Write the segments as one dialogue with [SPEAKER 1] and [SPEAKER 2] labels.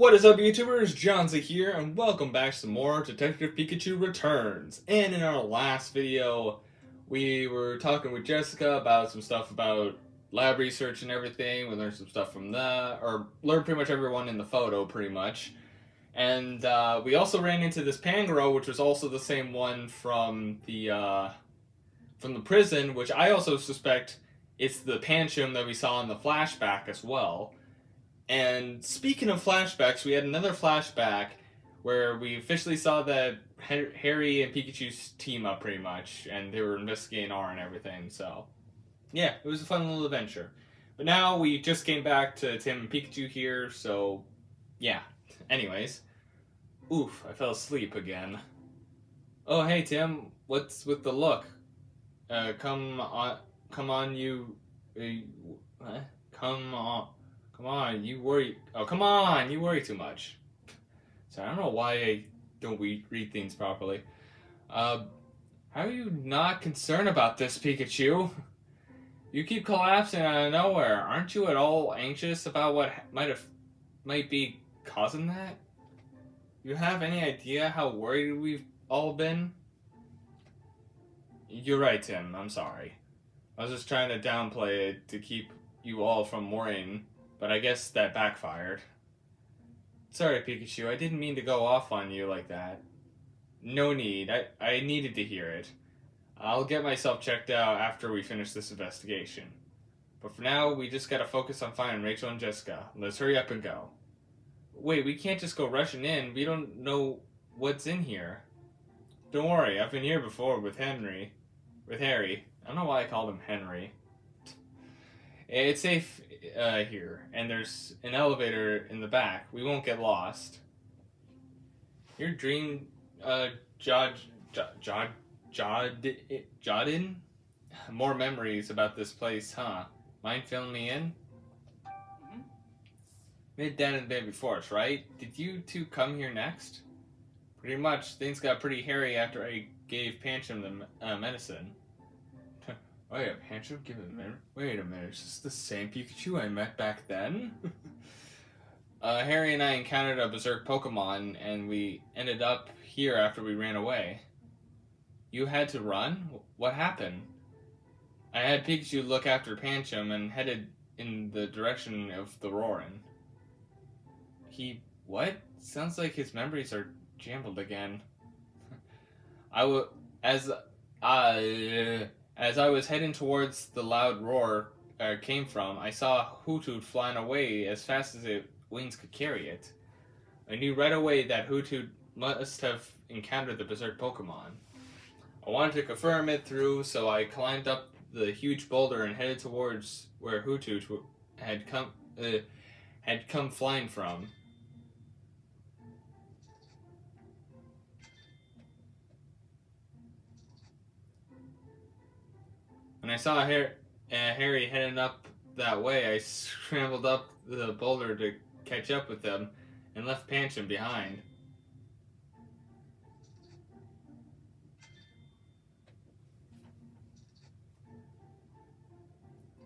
[SPEAKER 1] What is up, YouTubers? Johnza here, and welcome back to some more Detective Pikachu Returns. And in our last video, we were talking with Jessica about some stuff about lab research and everything. We learned some stuff from that, or learned pretty much everyone in the photo, pretty much. And we also ran into this Pangoro, which was also the same one from the prison, which I also suspect it's the Pancham that we saw in the flashback as well. And speaking of flashbacks, we had another flashback where we officially saw that Harry and Pikachu's team up pretty much, and they were investigating R and everything, so yeah, it was a fun little adventure. But now we just came back to Tim and Pikachu here, so yeah. Anyways, oof, I fell asleep again. Oh, hey Tim, what's with the look? Come on, you, what? Come on, you worry. Oh, come on, you worry too much. So I don't know why I don't read things properly. How are you not concerned about this, Pikachu? You keep collapsing out of nowhere. Aren't you at all anxious about what might be causing that? You have any idea how worried we've all been? You're right, Tim. I'm sorry. I was just trying to downplay it to keep you all from worrying. But I guess that backfired. Sorry, Pikachu, I didn't mean to go off on you like that. No need, I needed to hear it. I'll get myself checked out after we finish this investigation. But for now, we just gotta focus on finding Rachel and Jessica. Let's hurry up and go. Wait, we can't just go rushing in. We don't know what's in here. Don't worry, I've been here before with Harry. I don't know why I called him Henry. It's safe here, and there's an elevator in the back. We won't get lost. Your dream, Jodin? More memories about this place, huh? Mind filling me in? Made down in the baby forest, right? Did you two come here next? Pretty much. Things got pretty hairy after I gave Pancham the medicine. Oh yeah, Pikachu, give it a minute. Wait a minute, is this the same Pikachu I met back then? Harry and I encountered a berserk Pokemon, and we ended up here after we ran away. You had to run? What happened? I had Pikachu look after Pancham and headed in the direction of the Roarin'. What? Sounds like his memories are jumbled again. As I was heading towards the loud roar came from, I saw Hoothoot flying away as fast as its wings could carry it. I knew right away that Hoothoot must have encountered the berserk Pokemon. I wanted to confirm it through, so I climbed up the huge boulder and headed towards where Hoothoot had come flying from. When I saw Harry heading up that way, I scrambled up the boulder to catch up with them and left Pancham behind.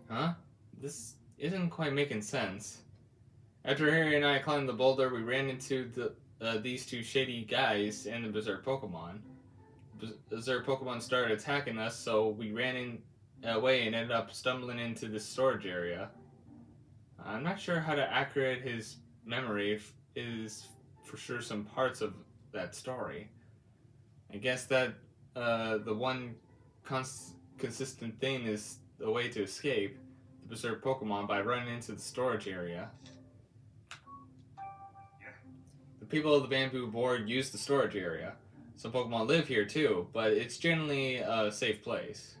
[SPEAKER 1] Huh? This isn't quite making sense. After Harry and I climbed the boulder, we ran into these two shady guys and the berserk Pokemon. Berserk Pokemon started attacking us, so we ran away and ended up stumbling into the storage area. I'm not sure how to accurate his memory is for sure some parts of that story. I guess that the one consistent thing is the way to escape the berserk Pokemon by running into the storage area. The people of the Bamboo Board use the storage area. Some Pokemon live here too, but it's generally a safe place.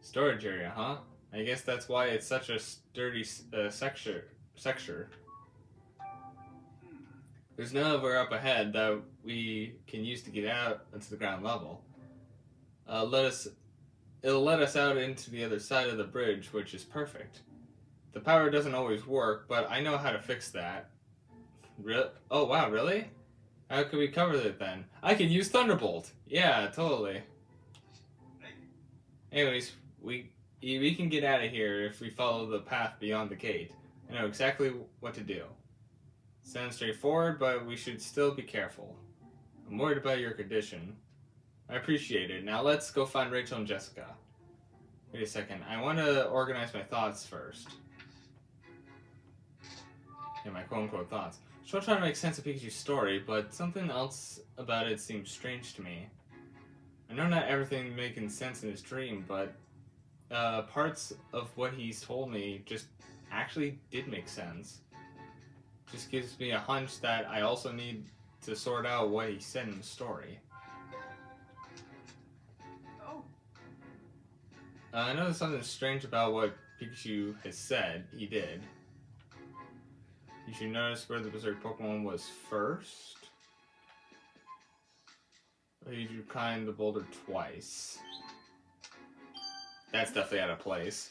[SPEAKER 1] Storage area, huh? I guess that's why it's such a sturdy sector. There's nowhere up ahead that we can use to get out into the ground level. It'll let us out into the other side of the bridge, which is perfect. The power doesn't always work, but I know how to fix that. Oh wow, really? How could we cover it then? I can use Thunderbolt! Yeah, totally. Anyways, we can get out of here if we follow the path beyond the gate. I know exactly what to do. Sounds straightforward, but we should still be careful. I'm worried about your condition. I appreciate it. Now let's go find Rachel and Jessica. Wait a second. I want to organize my thoughts first. Yeah, my quote-unquote thoughts. Still trying to make sense of Pikachu's story, but something else about it seems strange to me. I know not everything making sense in his dream, but parts of what he's told me just actually did make sense. Just gives me a hunch that I also need to sort out what he said in the story. I know there's something strange about what Pikachu has said he did. You should notice where the Berserk Pokemon was first. He drew climbed the boulder twice. That's definitely out of place.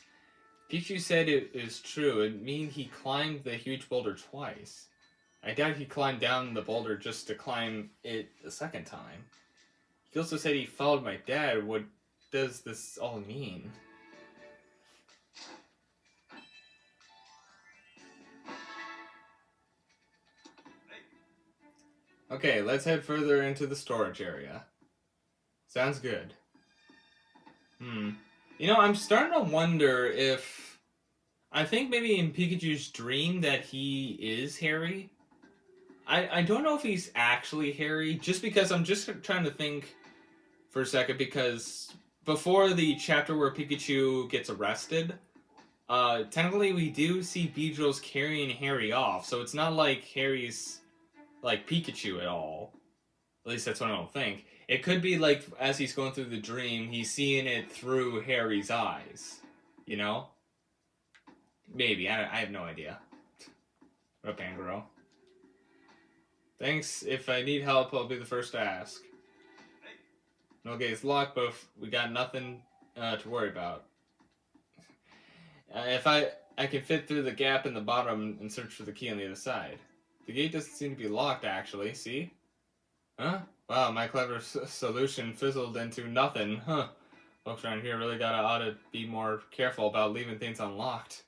[SPEAKER 1] Pikachu said it is true. It means he climbed the huge boulder twice. I doubt he climbed down the boulder just to climb it the second time. He also said he followed my dad. What does this all mean? Okay, let's head further into the storage area. Sounds good. You know, I'm starting to wonder if... I think maybe in Pikachu's dream that he is Harry. I don't know if he's actually Harry, just because I'm just trying to think for a second, because before the chapter where Pikachu gets arrested, technically we do see Beedrills carrying Harry off, so it's not like Harry's like Pikachu at all. At least that's what I don't think. It could be like, as he's going through the dream, he's seeing it through Harry's eyes. You know? Maybe. I have no idea. What up, Angro? Thanks. If I need help, I'll be the first to ask. No gate's locked, but we got nothing to worry about. If I can fit through the gap in the bottom and search for the key on the other side. The gate doesn't seem to be locked, actually. See? Huh? Wow, my clever solution fizzled into nothing. Huh. Folks around here really ought to be more careful about leaving things unlocked.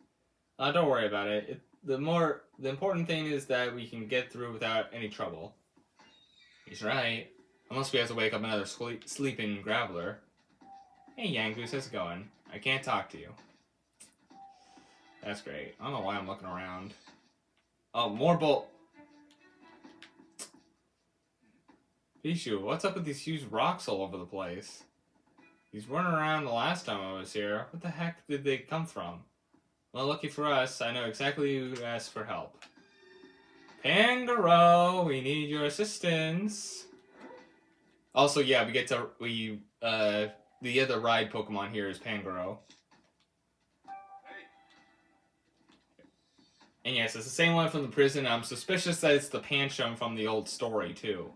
[SPEAKER 1] Don't worry about it. The important thing is that we can get through without any trouble. He's right. Unless we have to wake up another sleeping Graveler. Hey, Yangoose, how's it going? I can't talk to you. That's great. I don't know why I'm looking around. Oh, more bolt. Pichu, what's up with these huge rocks all over the place? These weren't around the last time I was here. What the heck did they come from? Well, lucky for us, I know exactly who to ask for help. Pangoro, we need your assistance. Also, yeah, the other ride Pokemon here is Pangoro. And yes, it's the same one from the prison. I'm suspicious that it's the Pancham from the old story, too.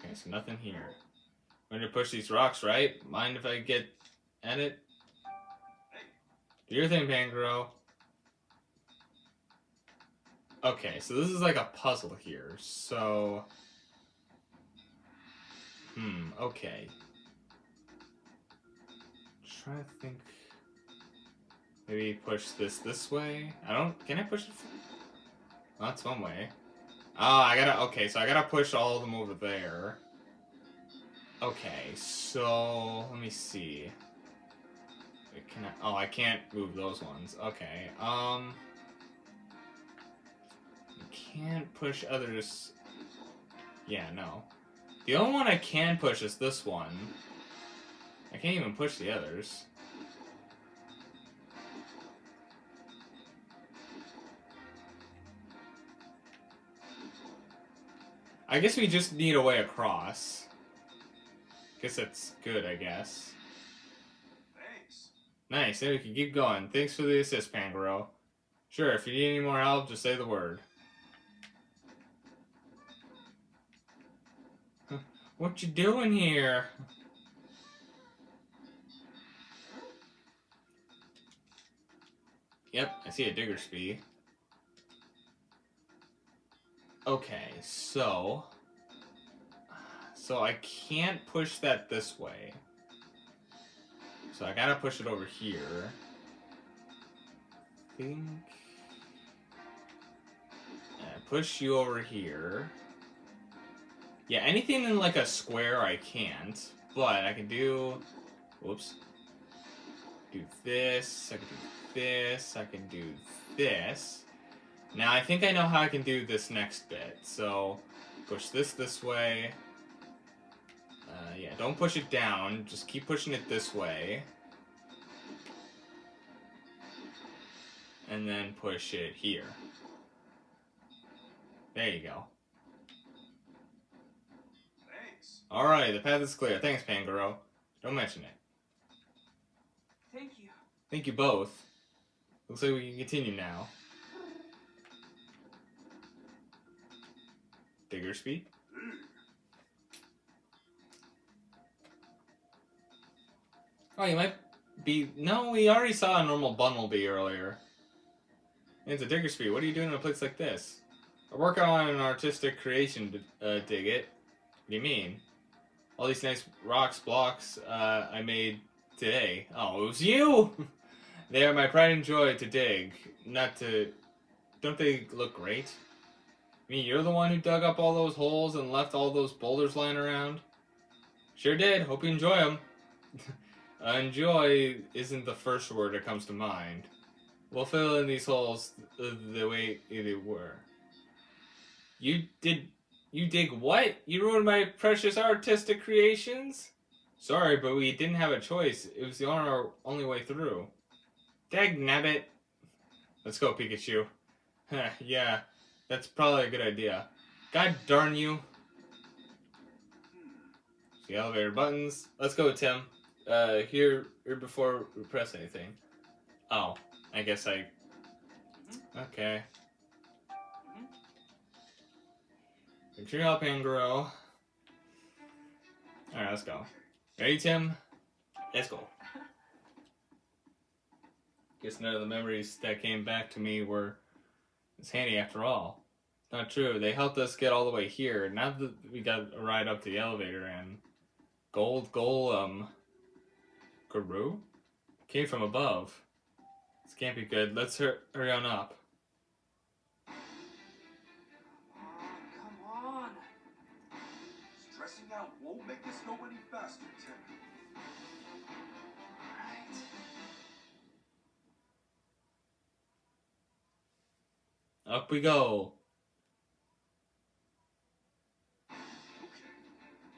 [SPEAKER 1] Okay, so nothing here. I'm going to push these rocks, right? Mind if I get at it? Do your thing, Pangoro. Okay, so this is like a puzzle here. So... okay. Try to think... maybe push this way? Can I push it? Oh, that's one way. Oh, okay, so I gotta push all of them over there. Okay, so, let me see. I can't move those ones. Okay, you can't push others. Yeah, no. The only one I can push is this one. I can't even push the others. I guess we just need a way across. Guess that's good, I guess. Thanks. Nice, then we can keep going. Thanks for the assist, Pangoro. Sure, if you need any more help, just say the word. What you doing here? Yep, I see a Diggersby. Okay, so I can't push that this way. So I gotta push it over here. I think push you over here. Yeah, anything in like a square I can't, but I can do, whoops, do this, I can do this, I can do this. Now I think I know how I can do this next bit, so push this way. Yeah, don't push it down, just keep pushing it this way. And then push it here. There you go.
[SPEAKER 2] Thanks.
[SPEAKER 1] Alright, the path is clear. Thanks, Pangoro. Don't mention it.
[SPEAKER 2] Thank you.
[SPEAKER 1] Thank you both. Looks like we can continue now. Digger speed. Oh, you might be... No, we already saw a normal Bumblebee earlier. It's a digger speed. What are you doing in a place like this? I work on an artistic creation to dig it. What do you mean? All these nice rocks, blocks I made today. Oh, it was you! They are my pride and joy to dig, not to... Don't they look great? I mean, you're the one who dug up all those holes and left all those boulders lying around? Sure did. Hope you enjoy them. Enjoy isn't the first word that comes to mind. We'll fill in these holes the way they were. You dig what? You ruined my precious artistic creations? Sorry, but we didn't have a choice. It was the only way through. Dagnabbit. Let's go, Pikachu. Yeah, that's probably a good idea. God darn you. The elevator buttons. Let's go, Tim. Here before we press anything. Oh, I guess I... Okay. Tree hop and grow. Alright, let's go. Ready, Tim? Let's go. Guess none of the memories that came back to me were as handy after all. Not true. They helped us get all the way here. Now that we got a ride up to the elevator and Gold Golem Guru came from above. This can't be good. Let's hurry on up.
[SPEAKER 2] Come on. Stressing out won't make this go any faster, Tim. All right.
[SPEAKER 1] Up we go.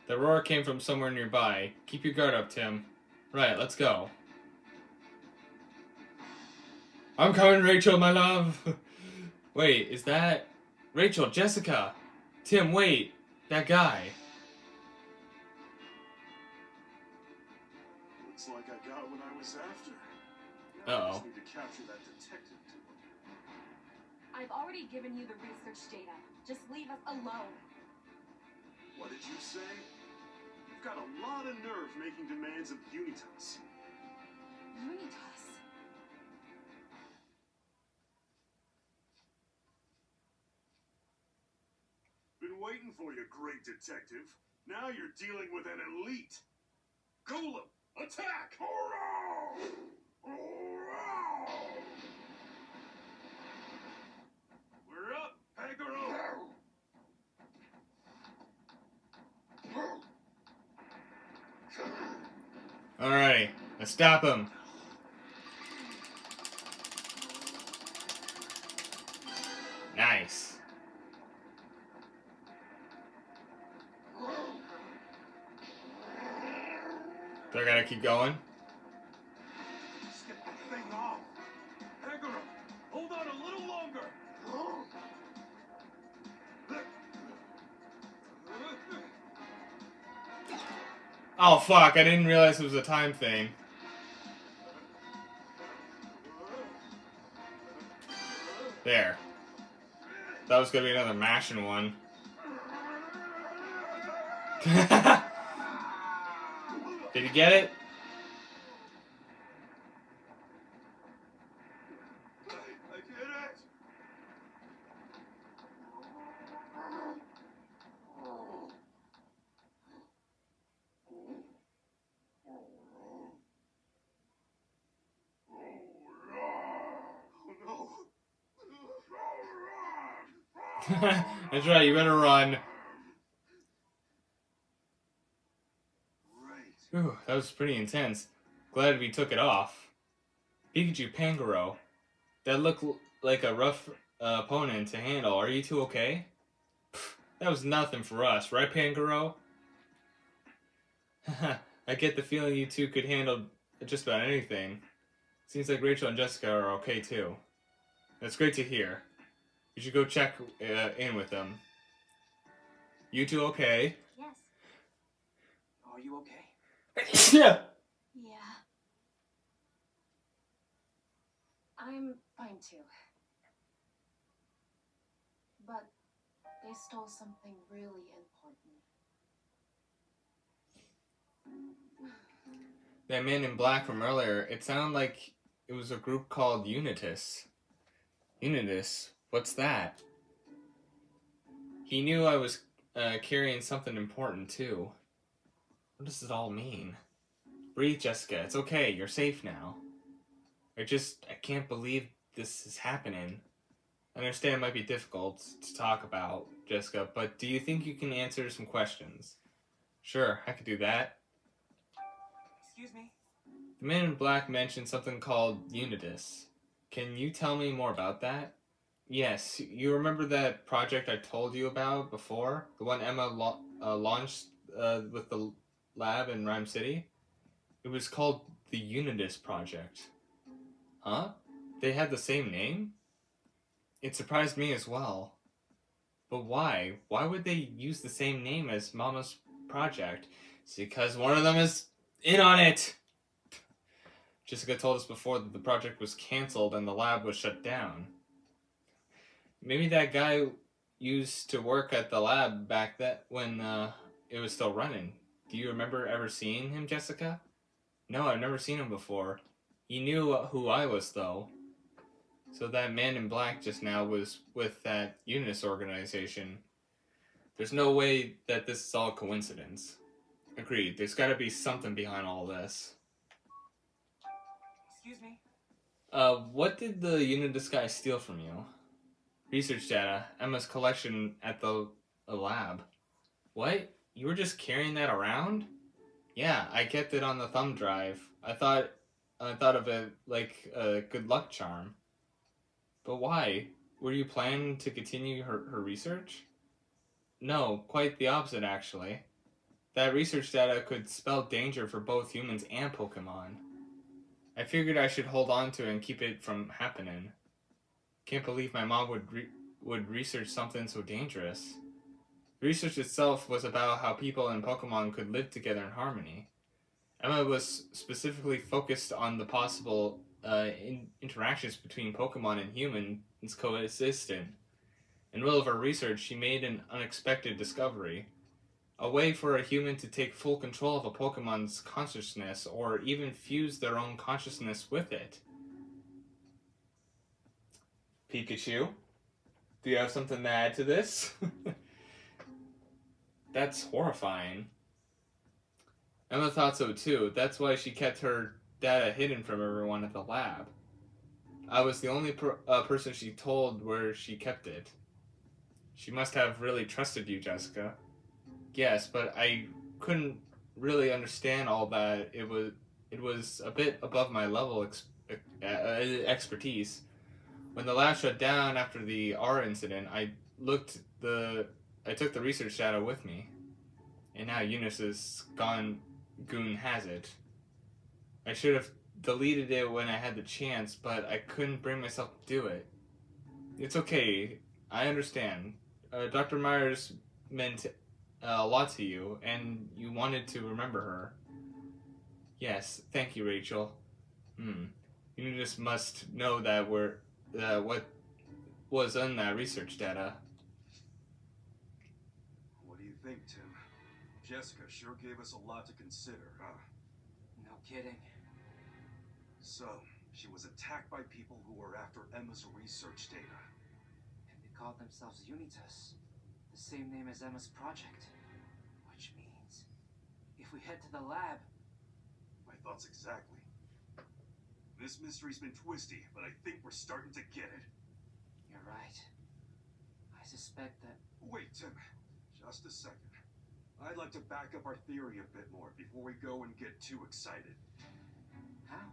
[SPEAKER 1] The roar came from somewhere nearby. Keep your guard up, Tim. Right, let's go. I'm coming, Rachel, my love. Wait, is that... Rachel, Jessica. Tim, wait. That guy.
[SPEAKER 2] Looks like I got what I was after.
[SPEAKER 1] Uh-oh.
[SPEAKER 2] I just need to capture that detective to him.
[SPEAKER 3] I've already given you the research data. Just leave us alone.
[SPEAKER 2] What did you say? You've got a lot of nerve making demands of Unitas.
[SPEAKER 3] Unitas.
[SPEAKER 2] Been waiting for you, great detective. Now you're dealing with an elite. Golem, attack! Hurrah! Hurrah! We're up, Pegaro!
[SPEAKER 1] Alrighty, let's stop him. Nice. Do I gotta keep going?
[SPEAKER 2] Just get the thing off. Pegaro, hold on a little longer.
[SPEAKER 1] Oh fuck, I didn't realize it was a time thing. There. That was gonna be another mashing one. Did you get it?
[SPEAKER 2] I did it. Oh no.
[SPEAKER 1] That's right, you better run.
[SPEAKER 2] Right.
[SPEAKER 1] Whew, that was pretty intense. Glad we took it off. Pikachu Pangoro. That looked like a rough opponent to handle. Are you two okay? Pfft, that was nothing for us, right, Pangoro? I get the feeling you two could handle just about anything. Seems like Rachel and Jessica are okay too. That's great to hear. You should go check in with them. You two okay?
[SPEAKER 3] Yes.
[SPEAKER 4] Are you okay?
[SPEAKER 1] Yeah.
[SPEAKER 3] Yeah. I'm fine too. But they stole something really important.
[SPEAKER 1] That man in black from earlier, it sounded like it was a group called Unitas. Unitas? What's that? He knew I was carrying something important too. What does it all mean? Breathe, Jessica. It's okay. You're safe now. I can't believe this is happening. I understand it might be difficult to talk about, Jessica, but do you think you can answer some questions? Sure, I could do that.
[SPEAKER 4] Excuse me?
[SPEAKER 1] The man in black mentioned something called Unitas. Can you tell me more about that? Yes, you remember that project I told you about before? The one Emma launched with the lab in Rhyme City? It was called the Unitas Project. Huh? They had the same name? It surprised me as well. But why? Why would they use the same name as Mama's project? It's because one of them is in on it! Jessica told us before that the project was cancelled and the lab was shut down. Maybe that guy used to work at the lab back when it was still running. Do you remember ever seeing him, Jessica? No, I've never seen him before. He knew who I was, though. So that man in black just now was with that Unis organization. There's no way that this is all coincidence. Agreed, there's gotta be something behind all this.
[SPEAKER 4] Excuse me?
[SPEAKER 1] What did the Unitas guy steal from you? Research data, Emma's collection at the lab. What? You were just carrying that around? Yeah, I kept it on the thumb drive. I thought of it like a good luck charm. But why? Were you planning to continue her research? No, quite the opposite actually. That research data could spell danger for both humans and Pokemon. I figured I should hold on to it and keep it from happening. Can't believe my mom would research something so dangerous. The research itself was about how people and Pokemon could live together in harmony. Emma was specifically focused on the possible interactions between Pokemon and humans coexisting. In the middle of her research, she made an unexpected discovery. A way for a human to take full control of a Pokemon's consciousness, or even fuse their own consciousness with it. Pikachu, do you have something to add to this? That's horrifying. Emma thought so too. That's why she kept her data hidden from everyone at the lab. I was the only person she told where she kept it. She must have really trusted you, Jessica. Yes, but I couldn't really understand all that. It was a bit above my level expertise. When the lab shut down after the R incident, I took the research data with me, and now Eunice's goon has it. I should have deleted it when I had the chance, but I couldn't bring myself to do it. It's okay. I understand. Dr. Myers meant a lot to you, and you wanted to remember her. Yes, thank you, Rachel. You just must know that what was in that research data.
[SPEAKER 2] What do you think, Tim? Jessica sure gave us a lot to consider, huh?
[SPEAKER 4] No kidding.
[SPEAKER 2] So, she was attacked by people who were after Emma's research data.
[SPEAKER 4] And they called themselves Unitas, the same name as Emma's project. Which means, if we head to the lab...
[SPEAKER 2] My thoughts exactly. This mystery's been twisty, but I think we're starting to get it.
[SPEAKER 4] You're right. I I suspect that...
[SPEAKER 2] Wait, Tim. Just a second. I'd like to back up our theory a bit more before we go and get too excited.
[SPEAKER 4] How?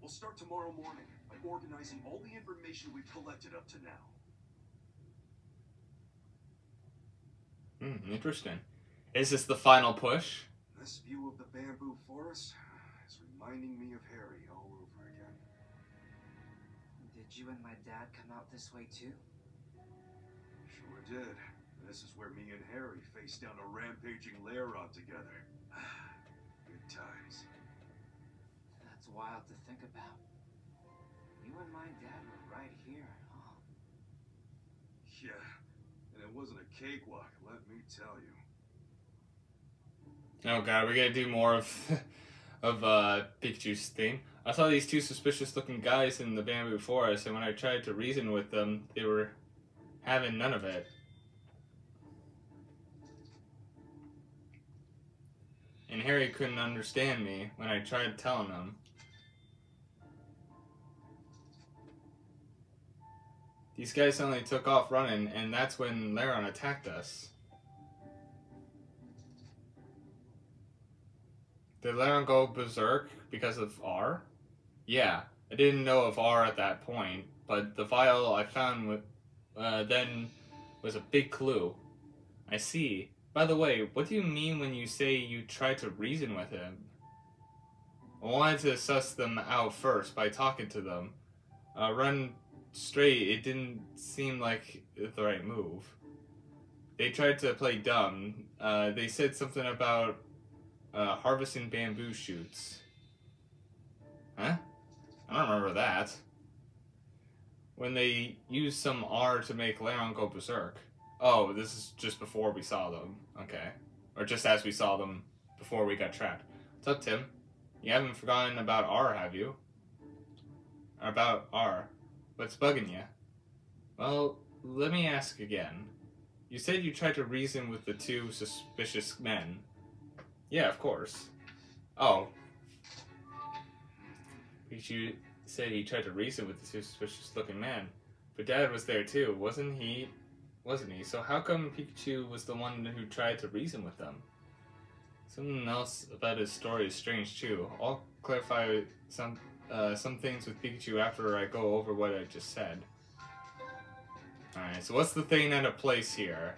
[SPEAKER 2] We'll start tomorrow morning by organizing all the information we've collected up to now.
[SPEAKER 1] Interesting. Is this the final push?
[SPEAKER 2] This view of the bamboo forest is reminding me of Harry all over again.
[SPEAKER 4] Did you and my dad come out this way too?
[SPEAKER 2] Sure did. This is where me and Harry faced down a rampaging Laron together. Good times.
[SPEAKER 4] That's wild to think about. You and my dad were right here, huh?
[SPEAKER 2] Yeah, and it wasn't a cakewalk, let me tell you.
[SPEAKER 1] Oh god, we gotta do more of Pikachu's theme. I saw these two suspicious-looking guys in the bamboo forest, and when I tried to reason with them, they were having none of it. And Harry couldn't understand me when I tried telling him. These guys suddenly took off running, and that's when Laron attacked us. Did Laron go berserk because of R? Yeah, I didn't know of R at that point, but the vial I found then was a big clue. I see. By the way, what do you mean when you say you tried to reason with him? I wanted to suss them out first by talking to them. Run straight, it didn't seem like the right move. They tried to play dumb. They said something about harvesting bamboo shoots. Huh? I don't remember that. When they used some R to make Laron go berserk. Oh, this is just before we saw them. Okay. Or just as we saw them before we got trapped. What's up, Tim? You haven't forgotten about R, have you? Or about R. What's bugging you? Well, let me ask again. You said you tried to reason with the two suspicious men. Yeah, of course. Oh. Pikachu said he tried to reason with the two suspicious-looking men. But Dad was there too, wasn't he? So how come Pikachu was the one who tried to reason with them? Something else about his story is strange too. I'll clarify some things with Pikachu after I go over what I just said. Alright, so what's the thing out of place here?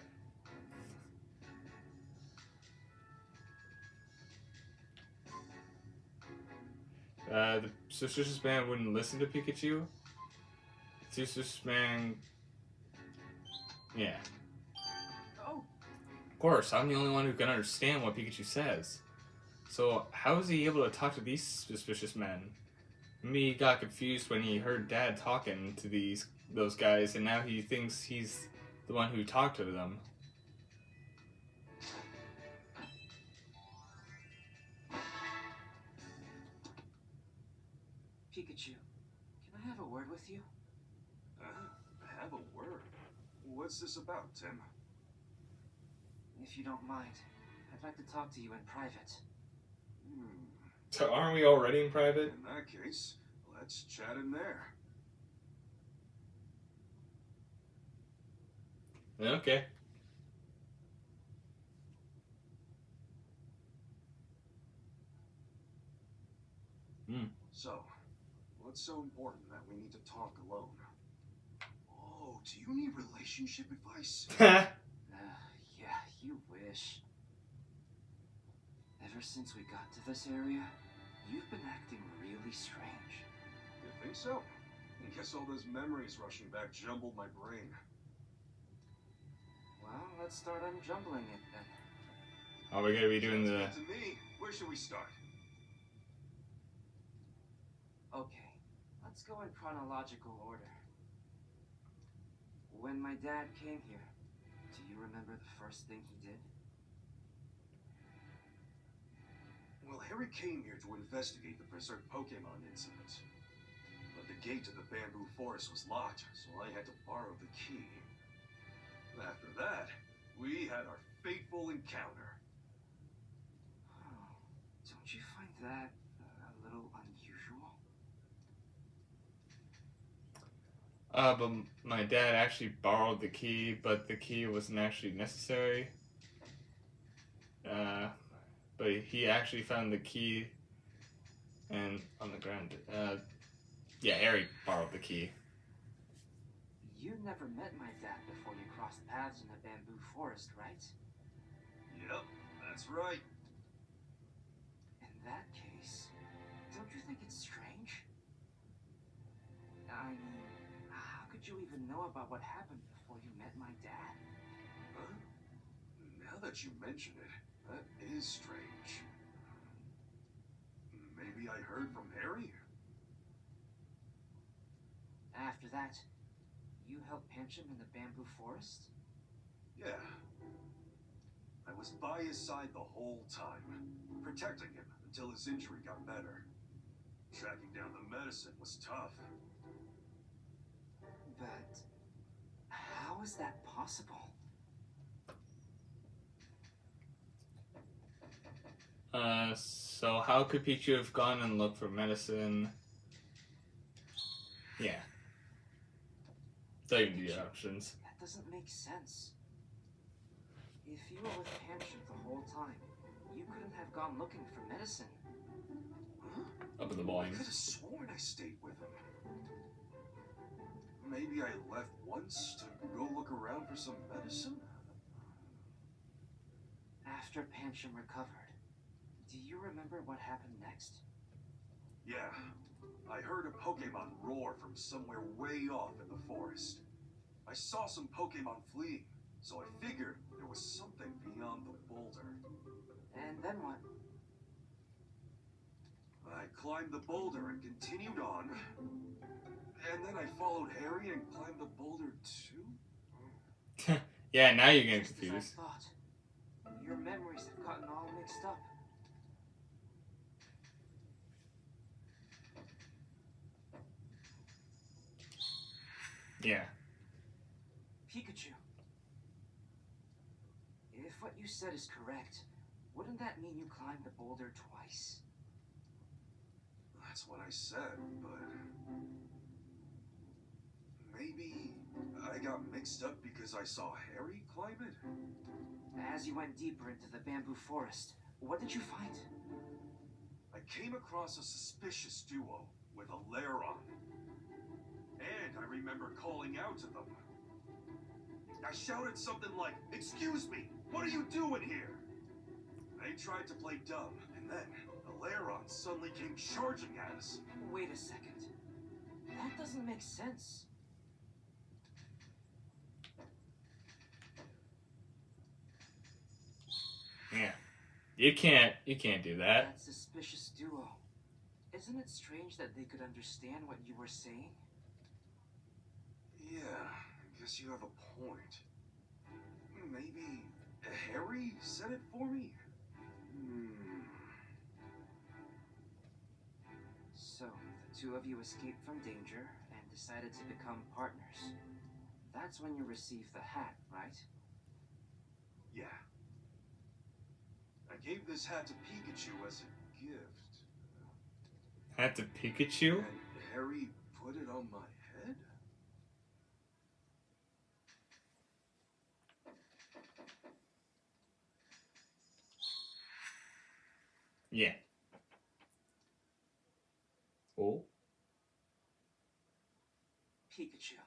[SPEAKER 1] The suspicious man wouldn't listen to Pikachu? The suspicious man... Yeah.
[SPEAKER 4] Oh!
[SPEAKER 1] Of course, I'm the only one who can understand what Pikachu says. So, how is he able to talk to these suspicious men? Maybe he got confused when he heard Dad talking to those guys, and now he thinks he's the one who talked to them.
[SPEAKER 4] Pikachu, can I have a word with you?
[SPEAKER 2] Have a word? What's this about, Tim?
[SPEAKER 4] If you don't mind, I'd like to talk to you in private.
[SPEAKER 1] So aren't we already in private?
[SPEAKER 2] In that case, let's chat in there.
[SPEAKER 1] Okay.
[SPEAKER 2] So, what's so important that we need to talk alone? Oh, do you need relationship advice?
[SPEAKER 4] Yeah, you wish. Ever since we got to this area, you've been acting really strange.
[SPEAKER 2] You think so? I guess all those memories rushing back jumbled my brain.
[SPEAKER 4] Well, let's start unjumbling it then.
[SPEAKER 1] Oh, we're gonna be doing the...
[SPEAKER 2] Sounds good to me. Where should we start?
[SPEAKER 4] Okay, let's go in chronological order. When my dad came here, do you remember the first thing he did?
[SPEAKER 2] Well, Harry came here to investigate the Berserk Pokemon incident. But the gate to the bamboo forest was locked, so I had to borrow the key. After that, we had our fateful encounter.
[SPEAKER 4] Oh, don't you find that a little unusual?
[SPEAKER 1] But my dad actually borrowed the key, but the key wasn't actually necessary. Uh, but he actually found the key and on the ground. Yeah, Harry borrowed the key.
[SPEAKER 4] You never met my dad before you crossed paths in the bamboo forest, right?
[SPEAKER 2] Yep, that's right.
[SPEAKER 4] In that case, don't you think it's strange? I mean, how could you even know about what happened before you met my dad?
[SPEAKER 2] Huh? Now that you mention it, that is strange. Maybe I heard from Harry?
[SPEAKER 4] After that, you helped pinch him in the bamboo forest?
[SPEAKER 2] Yeah. I was by his side the whole time, protecting him until his injury got better. Tracking down the medicine was tough.
[SPEAKER 4] But how is that possible?
[SPEAKER 1] So how could Pikachu have gone and looked for medicine? Yeah. Don't even do the options.
[SPEAKER 4] That doesn't make sense. If you were with Pancham the whole time, you couldn't have gone looking for medicine.
[SPEAKER 2] Huh?
[SPEAKER 1] Up in the
[SPEAKER 2] I
[SPEAKER 1] morning.
[SPEAKER 2] could have sworn I stayed with him. Maybe I left once to go look around for some medicine?
[SPEAKER 4] After Pancham recovered, do you remember what happened next?
[SPEAKER 2] Yeah. I heard a Pokemon roar from somewhere way off in the forest. I saw some Pokemon fleeing, so I figured there was something beyond the boulder.
[SPEAKER 4] And then what?
[SPEAKER 2] I climbed the boulder and continued on. And then I followed Harry and climbed the boulder too?
[SPEAKER 1] Yeah, now you're getting
[SPEAKER 4] Just as
[SPEAKER 1] confused.
[SPEAKER 4] I thought. Your memories have gotten all mixed up.
[SPEAKER 1] Yeah.
[SPEAKER 4] Pikachu. If what you said is correct, wouldn't that mean you climbed the boulder twice?
[SPEAKER 2] That's what I said, but... maybe I got mixed up because I saw Harry climb it?
[SPEAKER 4] As you went deeper into the bamboo forest, what did you find?
[SPEAKER 2] I came across a suspicious duo with a lair on. And I remember calling out to them. I shouted something like, "Excuse me, what are you doing here?" They tried to play dumb, and then the Lairon suddenly came charging at us.
[SPEAKER 4] Wait a second. That doesn't make sense.
[SPEAKER 1] Yeah. You can't do that.
[SPEAKER 4] That suspicious duo. Isn't it strange that they could understand what you were saying?
[SPEAKER 2] Yeah, I guess you have a point. Maybe Harry said it for me?
[SPEAKER 4] So, the two of you escaped from danger and decided to become partners. That's when you received the hat, right?
[SPEAKER 2] Yeah. I gave this hat to Pikachu as a gift.
[SPEAKER 1] Hat to Pikachu?
[SPEAKER 2] And Harry put it on my head?
[SPEAKER 1] Yeah. Oh?
[SPEAKER 4] Pikachu.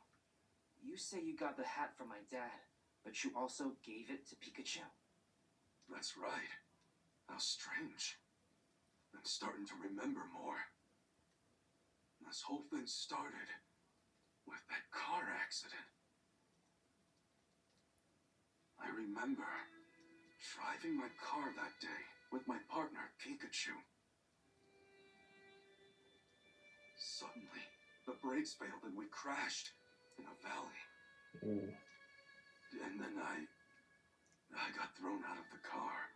[SPEAKER 4] You say you got the hat from my dad, but you also gave it to Pikachu?
[SPEAKER 2] That's right. How strange. I'm starting to remember more. This whole thing started with that car accident. I remember driving my car that day with my partner, Pikachu. Suddenly, the brakes failed and we crashed in a valley.
[SPEAKER 1] Ooh.
[SPEAKER 2] And then I got thrown out of the car.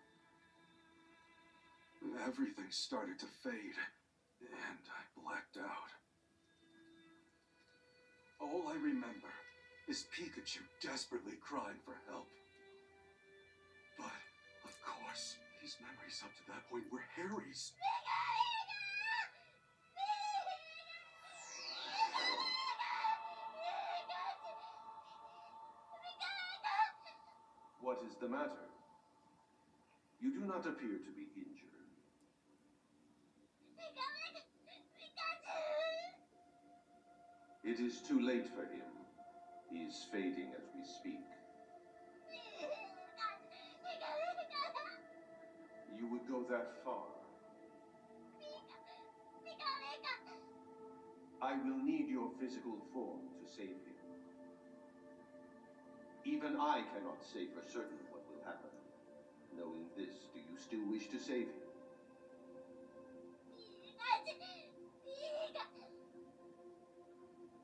[SPEAKER 2] Everything started to fade, and I blacked out. All I remember is Pikachu desperately crying for help. But, of course, his memories up to that point were Harry's. What is the matter? You do not appear to be injured. It is too late for him. He is fading as we speak. You would go that far? I will need your physical form to save him. Even I cannot say for certain what will happen. Knowing this, do you still wish to save him?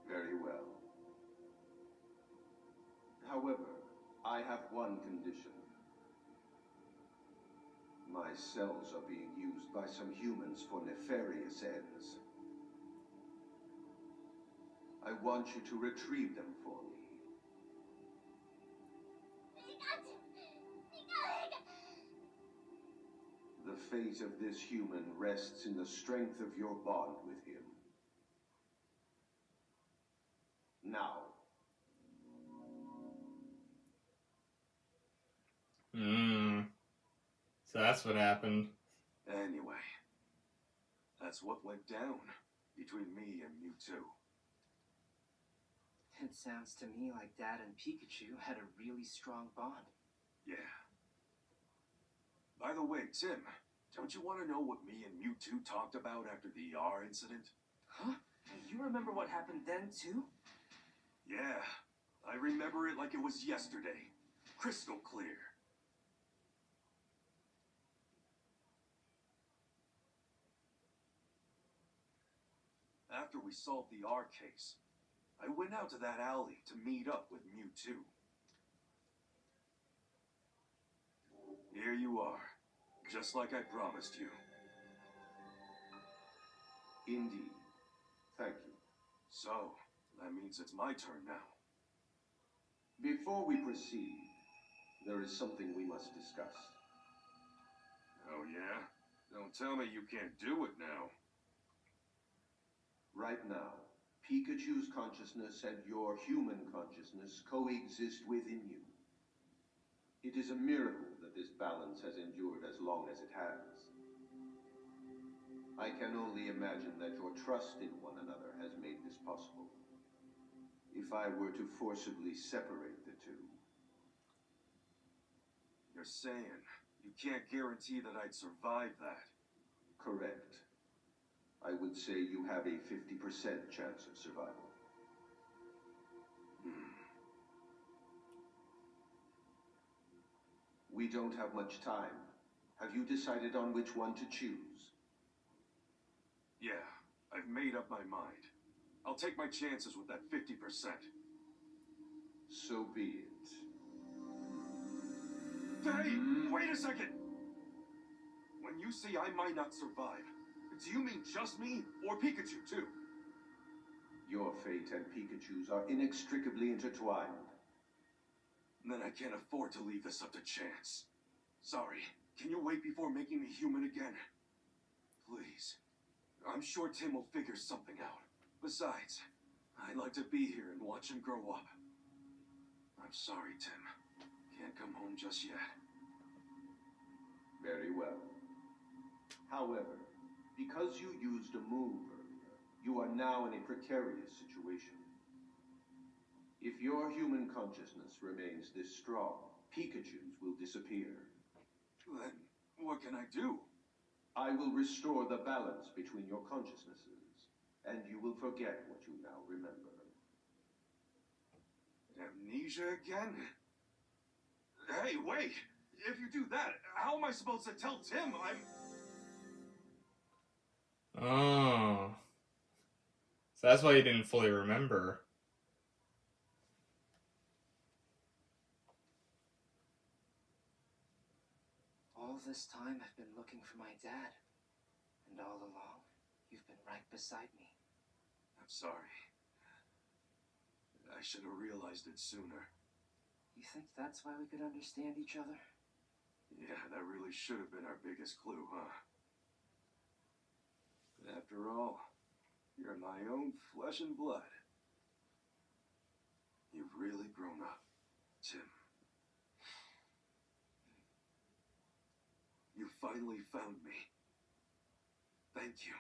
[SPEAKER 2] Very well. However, I have one condition. My cells are being used by some humans for nefarious ends. I want you to retrieve them for me. The fate of this human rests in the strength of your bond with him. Now.
[SPEAKER 1] So that's what happened.
[SPEAKER 2] Anyway, that's what went down between me and Mewtwo.
[SPEAKER 4] It sounds to me like Dad and Pikachu had a really strong bond.
[SPEAKER 2] Yeah. By the way, Tim, don't you want to know what me and Mewtwo talked about after the ER incident?
[SPEAKER 4] Huh? You remember what happened then, too?
[SPEAKER 2] Yeah, I remember it like it was yesterday. Crystal clear. After we solved the R case, I went out to that alley to meet up with Mewtwo. Here you are, just like I promised you. Indeed. Thank you. So, that means it's my turn now. Before we proceed, there is something we must discuss. Oh yeah? Don't tell me you can't do it now. Right now, Pikachu's consciousness and your human consciousness coexist within you. It is a miracle that this balance has endured as long as it has. I can only imagine that your trust in one another has made this possible. If I were to forcibly separate the two... You're saying you can't guarantee that I'd survive that? Correct. I would say you have a 50% chance of survival. We don't have much time. Have you decided on which one to choose? Yeah, I've made up my mind. I'll take my chances with that 50%. So be it. Hey, wait a second! When you say I might not survive, do you mean just me, or Pikachu too? Your fate and Pikachu's are inextricably intertwined. Then I can't afford to leave this up to chance. Sorry, can you wait before making me human again? Please. I'm sure Tim will figure something out. Besides, I'd like to be here and watch him grow up. I'm sorry, Tim. Can't come home just yet. Very well. However, because you used a move earlier, you are now in a precarious situation. If your human consciousness remains this strong, Pikachu's will disappear. Then, what can I do? I will restore the balance between your consciousnesses, and you will forget what you now remember. Amnesia again? Hey, wait! If you do that, how am I supposed to tell Tim I'm...
[SPEAKER 1] Oh. So that's why you didn't fully remember.
[SPEAKER 4] All this time I've been looking for my dad. And all along, you've been right beside me.
[SPEAKER 2] I'm sorry. I should have realized it sooner.
[SPEAKER 4] You think that's why we could understand each other?
[SPEAKER 2] Yeah, that really should have been our biggest clue, huh? But after all, you're my own flesh and blood. You've really grown up, Tim. finally found me. Thank you.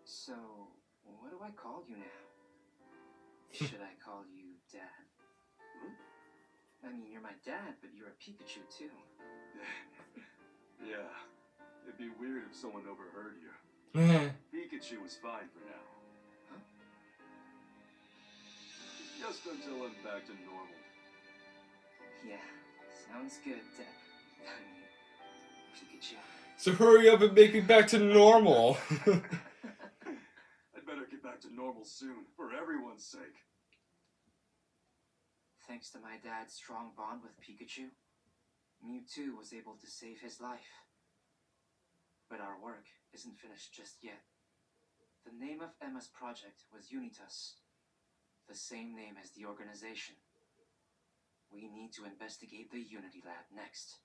[SPEAKER 4] So, what do I call you now? Should I call you Dad? I mean, you're my dad, but you're a Pikachu too.
[SPEAKER 2] Yeah. It'd be weird if someone overheard you. Pikachu is fine for now.
[SPEAKER 4] Huh?
[SPEAKER 2] Just until I'm back to normal.
[SPEAKER 4] Yeah, sounds good, Dad. I mean, Pikachu.
[SPEAKER 1] So hurry up and make me back to normal.
[SPEAKER 2] I'd better get back to normal soon, for everyone's sake.
[SPEAKER 4] Thanks to my dad's strong bond with Pikachu, Mewtwo was able to save his life. But our work isn't finished just yet. The name of Emma's project was Unitas, the same name as the organization. We need to investigate the Unity Lab next.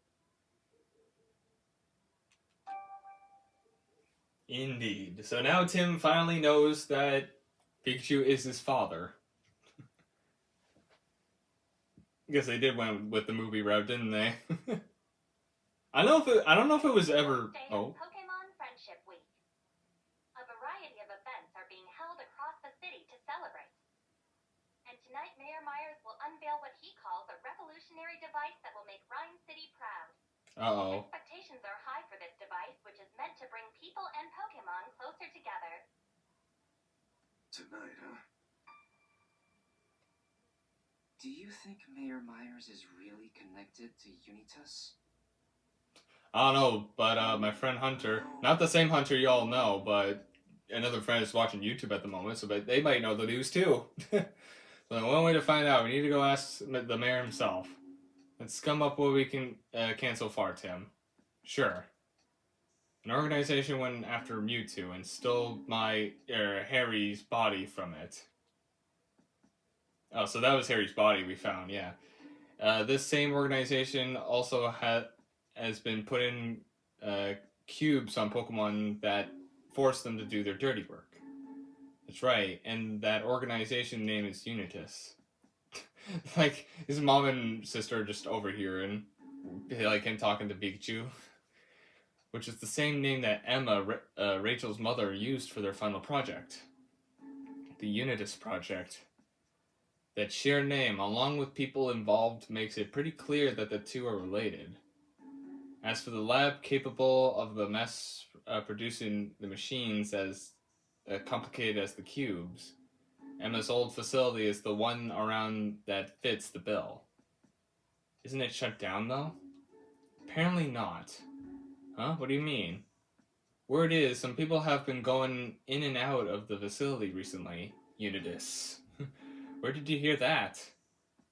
[SPEAKER 1] Indeed. So now Tim finally knows that Pikachu is his father. I guess they did went with the movie route, didn't they? I don't know if it was ever. Oh.
[SPEAKER 3] Pokemon Friendship Week. A variety of events are being held across the city to celebrate. And tonight, Mayor Myers will unveil what he calls a revolutionary device that will make Rhyme City proud.
[SPEAKER 1] Uh-oh.
[SPEAKER 3] Expectations are high for this device, which is meant to bring people and Pokemon closer together.
[SPEAKER 2] Tonight, huh?
[SPEAKER 4] Do you think Mayor Myers is really connected to Unitas?
[SPEAKER 1] I don't know, but my friend Hunter, not the same Hunter y'all know, but another friend is watching YouTube at the moment, so they might know the news too. So one way to find out, we need to go ask the mayor himself. Let's scum up what we can so far, Tim. Sure. An organization went after Mewtwo and stole my Harry's body from it. Oh, so that was Harry's body we found, yeah. This same organization also has been putting cubes on Pokemon that force them to do their dirty work. That's right, and that organization name is Unitas. Like, his mom and sister are just over here and like him talking to Pikachu. Which is the same name that Emma, Rachel's mother, used for their final project. The Unitas Project. That sheer name, along with people involved, makes it pretty clear that the two are related. As for the lab capable of the mess producing the machines as complicated as the cubes, Emma's old facility is the one around that fits the bill. Isn't it shut down, though? Apparently not. Huh? What do you mean? Word is, some people have been going in and out of the facility recently, Unitas. Where did you hear that?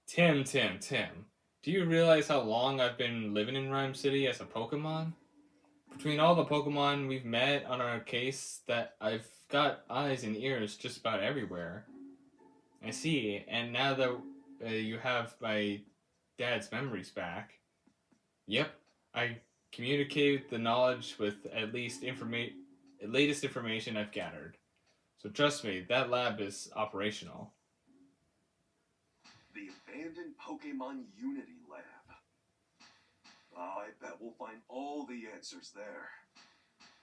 [SPEAKER 1] Tim. Do you realize how long I've been living in Rhyme City as a Pokemon? Between all the Pokemon we've met on our case, that I've got eyes and ears just about everywhere. I see, and now that you have my dad's memories back. Yep, I communicate the knowledge with latest information I've gathered. So trust me, that lab is operational.
[SPEAKER 2] The abandoned Pokemon Unity Lab. I bet we'll find all the answers there.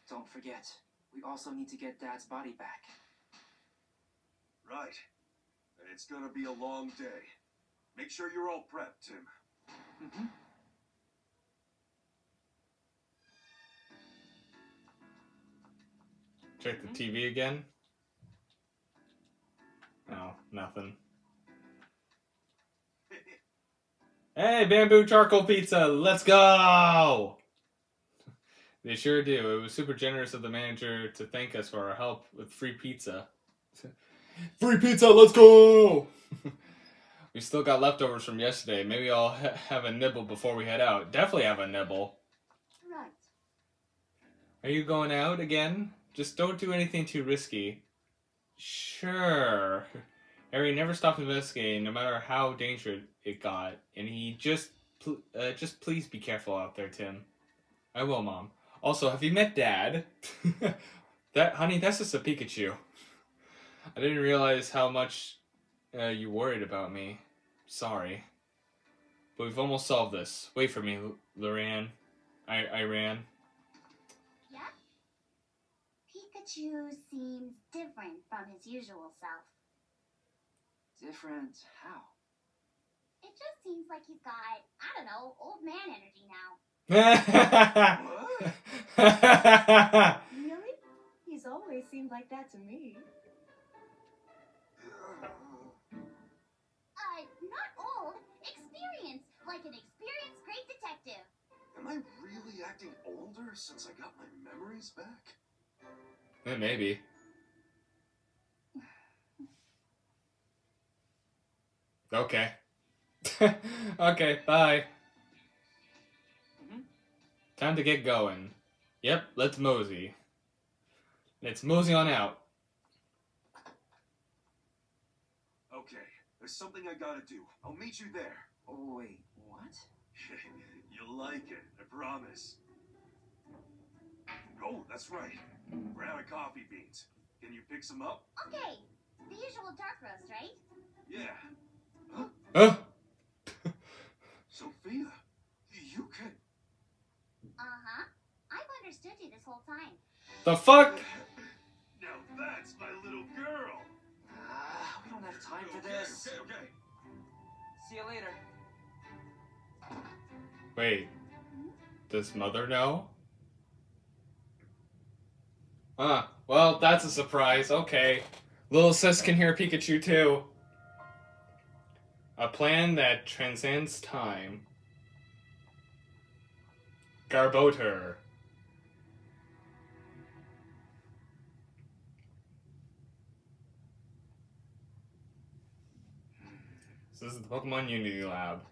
[SPEAKER 4] Don't forget, we also need to get Dad's body back.
[SPEAKER 2] Right. And it's gonna be a long day. Make sure you're all prepped, Tim.
[SPEAKER 4] Mm-hmm.
[SPEAKER 1] Check the TV again. No, nothing. Hey, bamboo charcoal pizza, let's go! They sure do. It was super generous of the manager to thank us for our help with free pizza. Free pizza, let's go! We still got leftovers from yesterday. Maybe I'll have a nibble before we head out. Definitely have a nibble.
[SPEAKER 3] Right.
[SPEAKER 1] Are you going out again? Just don't do anything too risky. Sure. Harry never stopped investigating, no matter how dangerous it got, and he just please be careful out there, Tim. I will, Mom. Also, have you met Dad? Honey, that's just a Pikachu. I didn't realize how much you worried about me. Sorry. But we've almost solved this. Wait for me, Loran. I ran.
[SPEAKER 3] Yep. Pikachu seems different from his usual self.
[SPEAKER 4] Different how?
[SPEAKER 3] It just seems like he's got, I don't know, old man energy now.
[SPEAKER 5] Really? He's always seemed like that to me.
[SPEAKER 3] Not old. Experienced. Like an experienced great detective.
[SPEAKER 2] Am I really acting older since I got my memories back?
[SPEAKER 1] Maybe. Okay. Okay, bye. Time to get going. Yep, let's mosey. Let's mosey on out.
[SPEAKER 2] Okay, there's something I gotta do. I'll meet you there.
[SPEAKER 4] Oh, wait, what?
[SPEAKER 2] You'll like it, I promise. Oh, that's right. We're out of coffee beans. Can you pick some up?
[SPEAKER 3] Okay. The usual dark roast, right?
[SPEAKER 2] Yeah.
[SPEAKER 1] Huh?
[SPEAKER 2] Sophia, you can...
[SPEAKER 3] Uh-huh. I've understood you this whole time.
[SPEAKER 1] The fuck?
[SPEAKER 2] Now that's my little girl.
[SPEAKER 4] We don't have time for this.
[SPEAKER 2] Okay.
[SPEAKER 4] See you later.
[SPEAKER 1] Wait. Does Mother know? Well, that's a surprise. Okay. Little sis can hear Pikachu too. A plan that transcends time. Garboter. So this is the Pokemon Unity Lab.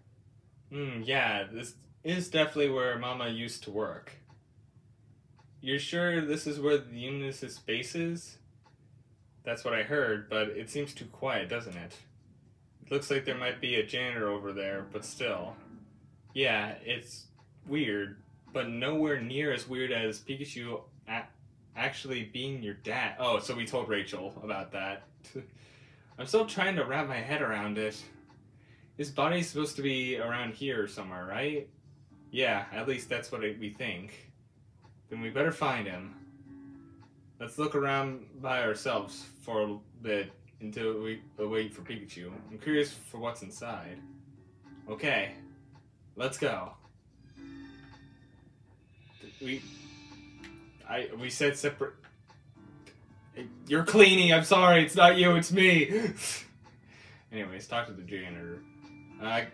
[SPEAKER 1] Yeah, this is definitely where Mama used to work. You're sure this is where the Unisys base is? That's what I heard, but it seems too quiet, doesn't it? It looks like there might be a janitor over there, but still. Yeah, it's weird, but nowhere near as weird as Pikachu actually being your dad. Oh, so we told Rachel about that. I'm still trying to wrap my head around it. His body's supposed to be around here somewhere, right? Yeah, at least that's what we think. Then we better find him. Let's look around by ourselves for a bit until we wait for Pikachu. I'm curious for what's inside. Okay, let's go. We said separate. You're cleaning. I'm sorry. It's not you. It's me. Anyways, talk to the janitor.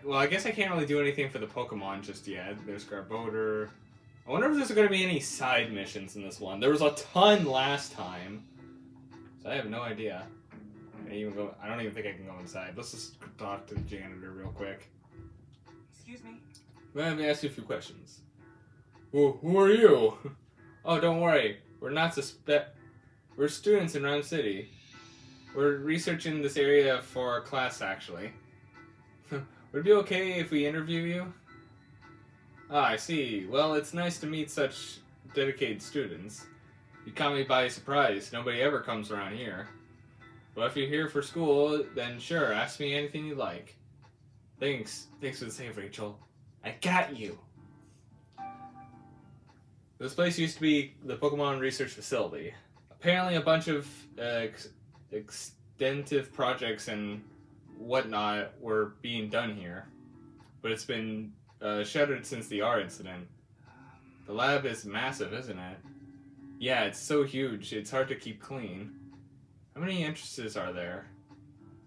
[SPEAKER 1] Well, I guess I can't really do anything for the Pokemon just yet. There's Garboter. I wonder if there's going to be any side missions in this one. There was a ton last time, so I have no idea. I don't even think I can go inside. Let's just talk to the janitor real quick.
[SPEAKER 4] Excuse me.
[SPEAKER 1] Let me ask you a few questions. Well, who are you? Oh, don't worry. We're students in Rhyme City. We're researching this area for our class, actually. Would it be okay if we interview you? Ah, I see. Well, it's nice to meet such dedicated students. You caught me by surprise. Nobody ever comes around here. But if you're here for school, then sure, ask me anything you like. Thanks. Thanks for the save, Rachel. I got you. This place used to be the Pokemon Research Facility. Apparently a bunch of extensive projects and whatnot were being done here. But it's been shuttered since the R incident. The lab is massive, isn't it? Yeah, it's so huge, it's hard to keep clean. How many entrances are there?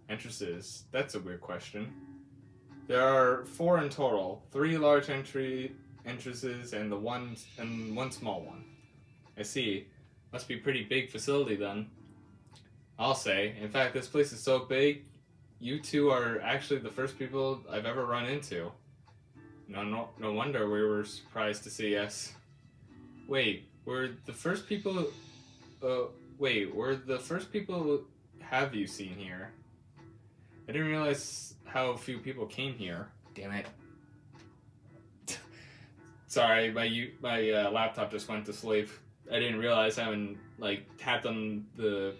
[SPEAKER 1] Entrances? That's a weird question. There are 4 in total. 3 large entrances and one small one. I see. Must be a pretty big facility then. I'll say. In fact, this place is so big, you two are actually the first people I've ever run into. No wonder we were surprised to see us. Wait, were the first people have you seen here? I didn't realize how few people came here. Damn it. Sorry, my laptop just went to sleep. I didn't realize I haven't tapped on the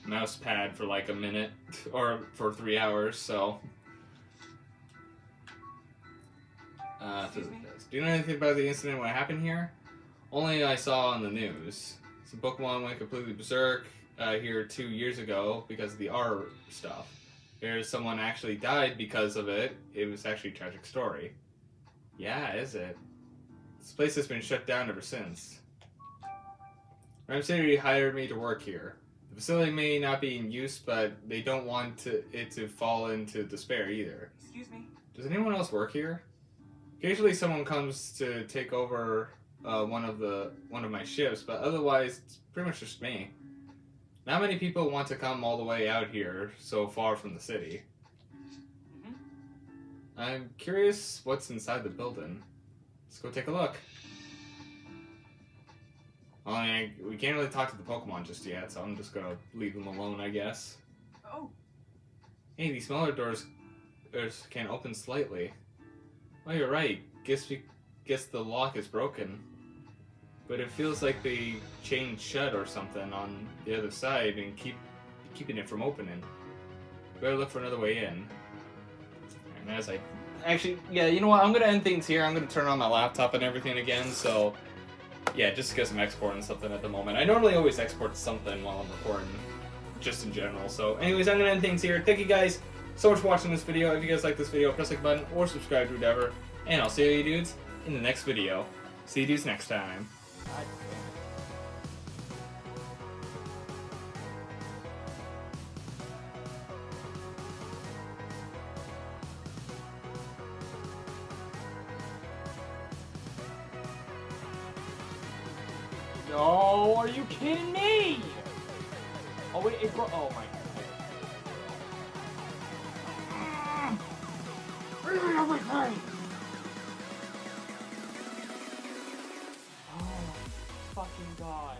[SPEAKER 1] mouse pad for like a minute or for 3 hours, so. Do you know anything about the incident, what happened here? Only I saw on the news. Some Pokemon went completely berserk here 2 years ago because of the R stuff. There's someone actually died because of it. It was actually a tragic story. Yeah, is it? This place has been shut down ever since. Ram City hired me to work here. The facility may not be in use, but they don't want it to fall into despair either.
[SPEAKER 4] Excuse me.
[SPEAKER 1] Does anyone else work here? Occasionally someone comes to take over one of my shifts, but otherwise it's pretty much just me. Not many people want to come all the way out here so far from the city. I'm curious what's inside the building. Let's go take a look. Well, we can't really talk to the Pokemon just yet, so I'm just gonna leave them alone, I guess.
[SPEAKER 4] Oh.
[SPEAKER 1] Hey, these smaller doors can open slightly. Oh, you're right. Guess the lock is broken. But it feels like they chained shut or something on the other side and keeping it from opening. Better look for another way in. And as I actually, yeah, you know what? I'm gonna end things here. I'm gonna turn on my laptop and everything again. So, yeah, just because I'm exporting something at the moment. I normally always export something while I'm recording, just in general. So, anyways, I'm gonna end things here. Thank you guys so much for watching this video. If you guys like this video, press like button or subscribe to whatever. And I'll see you dudes in the next video. See you dudes next time.
[SPEAKER 6] No, are you kidding me? Oh wait, it broke. Oh my god. Oh, fucking god.